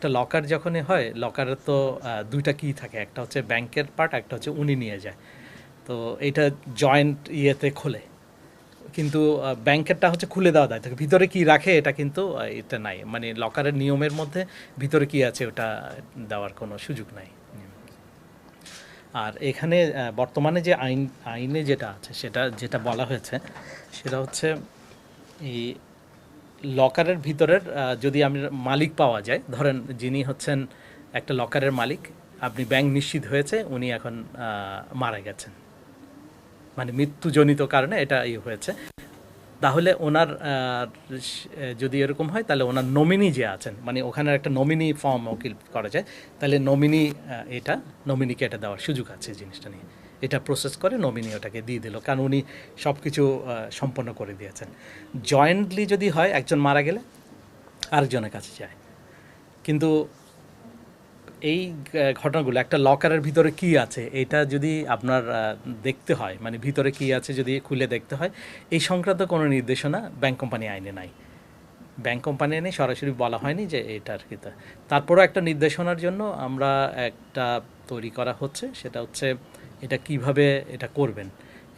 একটা লকার যখনই হয় লকারের তো দুইটা কি থাকে, একটা হচ্ছে ব্যাংকের পার্ট, একটা হচ্ছে উনি নিয়ে যায়। তো এটা জয়েন্ট ইয়েতে খোলে, কিন্তু ব্যাংকেরটা হচ্ছে খুলে দেওয়া দায় থাকে, ভিতরে কি রাখে এটা কিন্তু এটা নাই, মানে লকারের নিয়মের মধ্যে ভিতরে কি আছে ওটা দেওয়ার কোনো সুযোগ নাই। আর এখানে বর্তমানে যে আইনে যেটা আছে সেটা যেটা বলা হয়েছে সেটা হচ্ছে এই লকারের ভিতরের যদি আমি মালিক পাওয়া যায়, ধরেন যিনি হচ্ছেন একটা লকারের মালিক, আপনি ব্যাংক নিশ্চিত হয়েছে উনি এখন মারা গেছেন, মানে মৃত্যুজনিত কারণে এটা হয়েছে, তাহলে ওনার যদি এরকম হয় তাহলে ওনার নমিনি যে আছেন, মানে ওখানে একটা নমিনি ফর্ম ওকিল করা যায়, তাহলে নমিনি এটা নমিনিকে এটা দেওয়ার সুযোগ আছে জিনিসটা নিয়ে, এটা প্রসেস করে নমিনি ওটাকে দিয়ে দিল, কারণ উনি সব কিছু সম্পন্ন করে দিয়েছেন। জয়েন্টলি যদি হয় একজন মারা গেলে আরেকজনের কাছে যায়, কিন্তু এই ঘটনাগুলো একটা লকারের ভিতরে কি আছে এটা যদি আপনার দেখতে হয়, মানে ভিতরে কি আছে যদি খুলে দেখতে হয়, এই সংক্রান্ত কোনো নির্দেশনা ব্যাংক কোম্পানি আইনে নাই। ব্যাংক কোম্পানি আইনে সরাসরি বলা হয়নি যে এটার কি। তারপরও একটা নির্দেশনার জন্য আমরা একটা তৈরি করা হচ্ছে, সেটা হচ্ছে এটা কিভাবে এটা করবেন,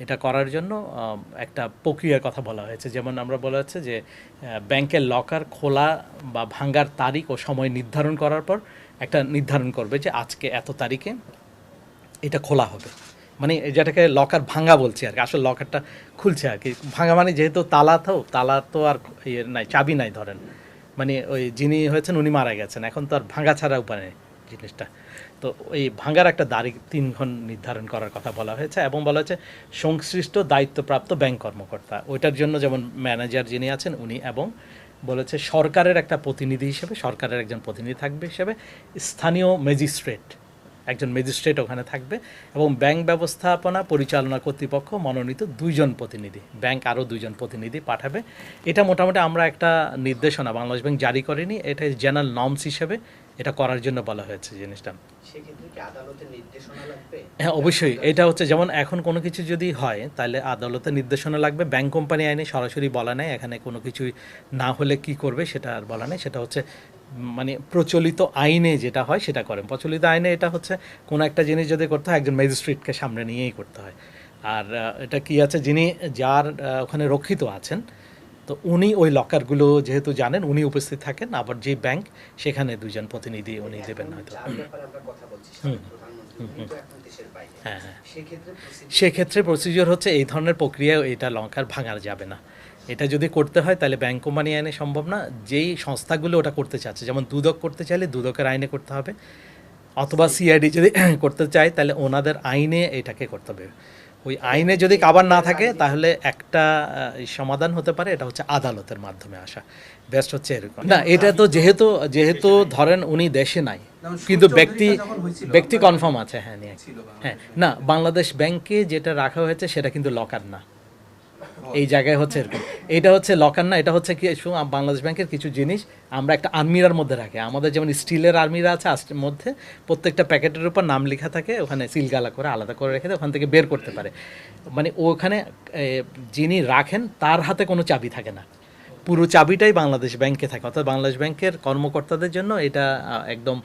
এটা করার জন্য একটা প্রক্রিয়ার কথা বলা হয়েছে। যেমন আমরা বলা হচ্ছে যে ব্যাংকের লকার খোলা বা ভাঙ্গার তারিখ ও সময় নির্ধারণ করার পর একটা নির্ধারণ করবে যে আজকে এত তারিখে এটা খোলা হবে, মানে যেটাকে লকার ভাঙা বলছি আর কি, আসলে লকারটা খুলছে আর কি। ভাঙা মানে যেহেতু তালা তো আর ইয়ে নাই, চাবি নাই ধরেন, মানে ওই যিনি হয়েছেন উনি মারা গেছেন, এখন তো আর ভাঙা ছাড়া উপায় নেই জিনিসটা। তো ওই ভাঙার একটা তারিখ 3 ঘন্টা নির্ধারণ করার কথা বলা হয়েছে, এবং বলা হয়েছে সংশ্লিষ্ট দায়িত্বপ্রাপ্ত ব্যাংক কর্মকর্তা, ওইটার জন্য যেমন ম্যানেজার যিনি আছেন উনি, এবং বলেছে সরকারের একটা প্রতিনিধি হিসেবে, সরকারের একজন প্রতিনিধি থাকবে হিসেবে স্থানীয় ম্যাজিস্ট্রেট, একজন ম্যাজিস্ট্রেট ওখানে থাকবে, এবং ব্যাংক ব্যবস্থাপনা পরিচালনা কর্তৃপক্ষ মনোনীত 2 জন প্রতিনিধি, ব্যাংক আরও 2 জন প্রতিনিধি পাঠাবে। এটা মোটামুটি আমরা একটা নির্দেশনা বাংলাদেশ ব্যাংক জারি করেনি, এটা জেনারেল নর্মস হিসেবে এটা করার জন্য বলা হয়েছে জিনিসটা। হ্যাঁ অবশ্যই, এটা হচ্ছে যেমন এখন কোনো কিছু যদি হয় তাহলে আদালতের নির্দেশনা লাগবে। ব্যাংক কোম্পানি আইনে সরাসরি বলা নেই এখানে কোনো কিছুই না হলে কি করবে সেটা আর বলা নেই, সেটা হচ্ছে মানে প্রচলিত আইনে যেটা হয় সেটা করেন। প্রচলিত আইনে এটা হচ্ছে কোনো একটা জিনিস যদি করতে হয় একজন ম্যাজিস্ট্রেটকে সামনে নিয়েই করতে হয়। আর এটা কি আছে, যিনি যার ওখানে রক্ষিত আছেন, তো উনি ওই লকারগুলো যেহেতু জানেন উনি উপস্থিত থাকেন, আবার যে ব্যাংক সেখানে 2 জন প্রতিনিধি উনি দেবেন হয়তো। হ্যাঁ হ্যাঁ, সেক্ষেত্রে প্রসিজিওর হচ্ছে এই ধরনের প্রক্রিয়ায় এটা লঙ্কার ভাঙা যাবে না। এটা যদি করতে হয় তাহলে ব্যাংক কোম্পানি আইনে সম্ভব না, যেই সংস্থাগুলো ওটা করতে চাচ্ছে, যেমন দুদক করতে চাইলে দুদকের আইনে করতে হবে, অথবা সিআইডি যদি করতে চায় তাহলে ওনাদের আইনে এটাকে করতে হবে। ওই আইনে যদি কাভার না থাকে তাহলে একটা সমাধান হতে পারে, এটা হচ্ছে আদালতের মাধ্যমে আসা বেস্ট হচ্ছে এরকম। না এটা তো যেহেতু যেহেতু ধরেন উনি দেশে নাই, কিন্তু ব্যক্তি কনফার্ম আছে। হ্যাঁ নিয়ে হ্যাঁ, না বাংলাদেশ ব্যাংকে যেটা রাখা হয়েছে সেটা কিন্তু লকার না, এই জায়গায় হচ্ছে এরকম। এটা হচ্ছে লকার না, এটা হচ্ছে কি বাংলাদেশ ব্যাংকের কিছু জিনিস আমরা একটা আর্মিরার মধ্যে রাখি, আমাদের যেমন স্টিলের আর্মিরা আছে মধ্যে, প্রত্যেকটা প্যাকেটের উপর নাম লেখা থাকে, ওখানে সিলগালা করে আলাদা করে রেখে দেয়, ওখান থেকে বের করতে পারে, মানে ওখানে যিনি রাখেন তার হাতে কোনো চাবি থাকে না, পুরো চাবিটাই বাংলাদেশ ব্যাংকে থাকে। অর্থাৎ বাংলাদেশ ব্যাংকের কর্মকর্তাদের জন্য এটা একদম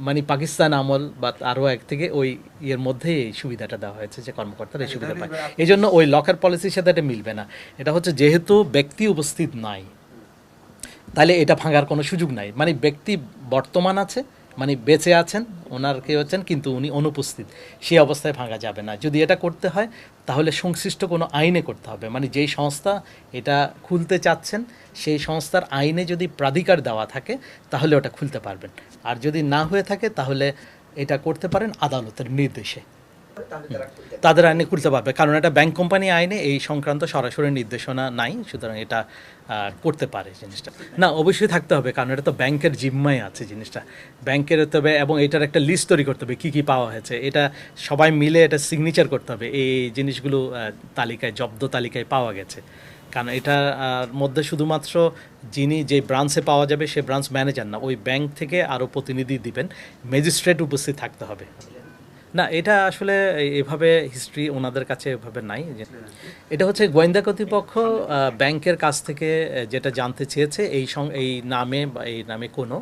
মানে পাকিস্তান আমল বা আরও এক থেকে ওই ইয়ের মধ্যে এই সুবিধাটা দেওয়া হয়েছে যে কর্মকর্তারা এই সুবিধা পায়, এই জন্য ওই লকার পলিসির সাথে এটা মিলবে না। এটা হচ্ছে যেহেতু ব্যক্তি উপস্থিত নাই তাহলে এটা ভাঙার কোনো সুযোগ নাই, মানে ব্যক্তি বর্তমান আছে, মানে বেঁচে আছেন, ওনার কেউ আছেন কিন্তু উনি অনুপস্থিত, সেই অবস্থায় ভাঙা যাবে না। যদি এটা করতে হয় তাহলে সংশ্লিষ্ট কোনো আইনে করতে হবে, মানে যেই সংস্থা এটা খুলতে চাচ্ছেন সেই সংস্থার আইনে যদি প্রাধিকার দেওয়া থাকে তাহলে ওটা খুলতে পারবেন, আর যদি না হয়ে থাকে তাহলে এটা করতে পারেন আদালতের নির্দেশে, তাদের আইনে খুলতে পারবে, কারণ এটা ব্যাংক কোম্পানি আইনে এই সংক্রান্ত সরাসরি নির্দেশনা নাই, সুতরাং এটা করতে পারে জিনিসটা। না অবশ্যই থাকতে হবে, কারণ এটা তো ব্যাংকের জিম্মায় আছে জিনিসটা, ব্যাংকের হতে হবে, এবং এটার একটা লিস্ট তৈরি করতে হবে কী কী পাওয়া হয়েছে, এটা সবাই মিলে এটা সিগনেচার করতে হবে এই জিনিসগুলো তালিকায়, জব্দ তালিকায় পাওয়া গেছে। কারণ এটার মধ্যে শুধুমাত্র যিনি যে ব্রাঞ্চে পাওয়া যাবে সে ব্রাঞ্চ ম্যানেজার না, ওই ব্যাংক থেকে আরও প্রতিনিধি দিবেন, ম্যাজিস্ট্রেট উপস্থিত থাকতে হবে। না এটা আসলে এভাবে হিস্ট্রি ওনাদের কাছে এভাবে নাই। এটা হচ্ছে গোয়েন্দা কর্তৃপক্ষ ব্যাংকের কাছ থেকে যেটা জানতে চেয়েছে এই নামে বা এই নামে কোনো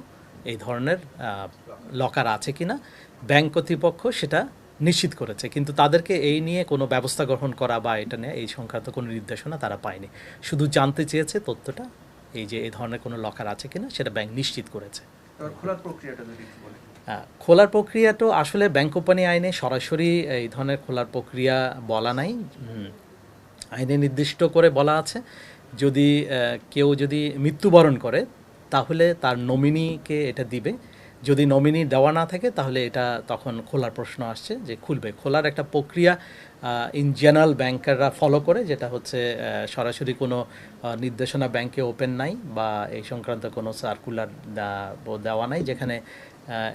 এই ধরনের লকার আছে কিনা ব্যাংক কর্তৃপক্ষ সেটা নিশ্চিত করেছে, কিন্তু তাদেরকে এই নিয়ে কোনো ব্যবস্থা গ্রহণ করা বা এটা নিয়ে এই সংক্রান্ত কোনো নির্দেশনা তারা পায়নি। শুধু জানতে চেয়েছে তথ্যটা এই যে এই ধরনের কোনো লকার আছে কিনা সেটা ব্যাংক নিশ্চিত করেছে। খোলার প্রক্রিয়াটা যদি একটু বলেন। খোলার প্রক্রিয়া তো আসলে ব্যাংক কোম্পানি আইনে সরাসরি এই ধরনের খোলার প্রক্রিয়া বলা নাই। আইনে নির্দিষ্ট করে বলা আছে যদি কেউ যদি মৃত্যুবরণ করে তাহলে তার নমিনিকে এটা দিবে, যদি নমিনি দেওয়া না থাকে তাহলে এটা তখন খোলার প্রশ্ন আসছে যে খুলবে। খোলার একটা প্রক্রিয়া ইন জেনারেল ব্যাংকাররা ফলো করে, যেটা হচ্ছে সরাসরি কোনো নির্দেশনা ব্যাংকে ওপেন নাই বা এই সংক্রান্ত কোনো সার্কুলার দেওয়া নাই, যেখানে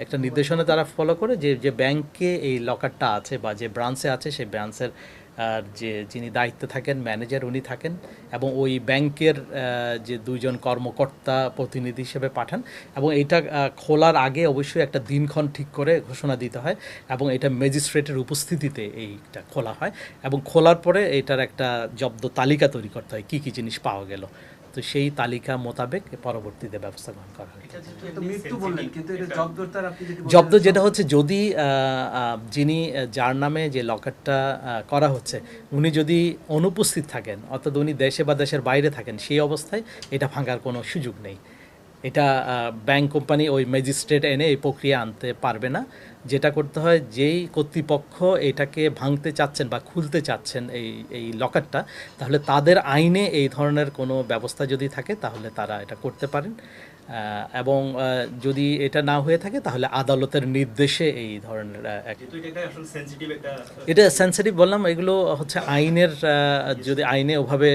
একটা নির্দেশনা তারা ফলো করে যে ব্যাংকে এই লকারটা আছে বা যে ব্রাঞ্চে আছে সেই ব্রাঞ্চের যে যিনি দায়িত্বে থাকেন ম্যানেজার উনি থাকেন এবং ওই ব্যাংকের যে দুইজন কর্মকর্তা প্রতিনিধি হিসেবে পাঠান এবং এটা খোলার আগে অবশ্যই একটা দিনক্ষণ ঠিক করে ঘোষণা দিতে হয় এবং এটা ম্যাজিস্ট্রেটের উপস্থিতিতে এইটা খোলা হয় এবং খোলার পরে এটার একটা জব্দ তালিকা তৈরি করতে হয় কী কী জিনিস পাওয়া গেল, তো সেই তালিকা মোতাবেক পরবর্তীতে ব্যবস্থা গ্রহণ করা হয়। জব্দ যেটা হচ্ছে যদি যিনি যার নামে যে লকারটা করা হচ্ছে উনি যদি অনুপস্থিত থাকেন অর্থাৎ উনি দেশে বা দেশের বাইরে থাকেন সেই অবস্থায় এটা ভাঙার কোনো সুযোগ নেই। এটা ব্যাংক কোম্পানি ওই ম্যাজিস্ট্রেট এনে এই প্রক্রিয়া আনতে পারবে না। যেটা করতে হয় যেই কর্তৃপক্ষ এটাকে ভাঙতে চাচ্ছেন বা খুলতে চাচ্ছেন এই লকারটা, তাহলে তাদের আইনে এই ধরনের কোনো ব্যবস্থা যদি থাকে তাহলে তারা এটা করতে পারেন এবং যদি এটা না হয়ে থাকে তাহলে আদালতের নির্দেশে এই ধরনের এটা সেন্সিটিভ বললাম, এগুলো হচ্ছে আইনের যদি আইনে ওভাবে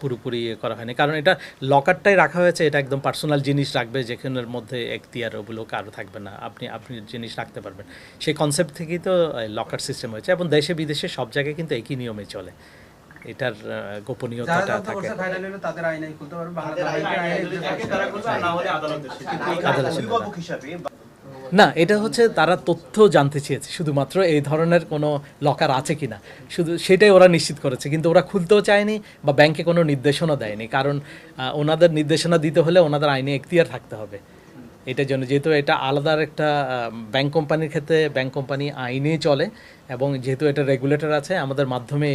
পুরোপুরি করা হয়নি, কারণ এটা লকারটাই রাখা হয়েছে, এটা একদম পার্সোনাল জিনিস রাখবে যেখানের মধ্যে এখতিয়ার ওগুলো কারো থাকবে না, আপনি জিনিস রাখতে পারবেন, সেই কনসেপ্ট থেকেই তো লকার সিস্টেম হয়েছে এবং দেশে বিদেশে সব জায়গায় কিন্তু একই নিয়মে চলে, এটার গোপনীয়তাটা থাকে। না, এটা হচ্ছে তারা তথ্য জানতে চেয়েছে শুধুমাত্র এই ধরনের কোনো লকার আছে কিনা, শুধু সেটাই ওরা নিশ্চিত করেছে, কিন্তু ওরা খুলতেও চায়নি বা ব্যাংকে কোনো নির্দেশনা দেয়নি, কারণ ওনাদের নির্দেশনা দিতে হলে ওনাদের আইনে এখতিয়ার থাকতে হবে এটার জন্য, যেহেতু এটা আলাদা একটা ব্যাংক কোম্পানির ক্ষেত্রে ব্যাংক কোম্পানি আইনে চলে এবং যেহেতু এটা রেগুলেটর আছে আমাদের মাধ্যমে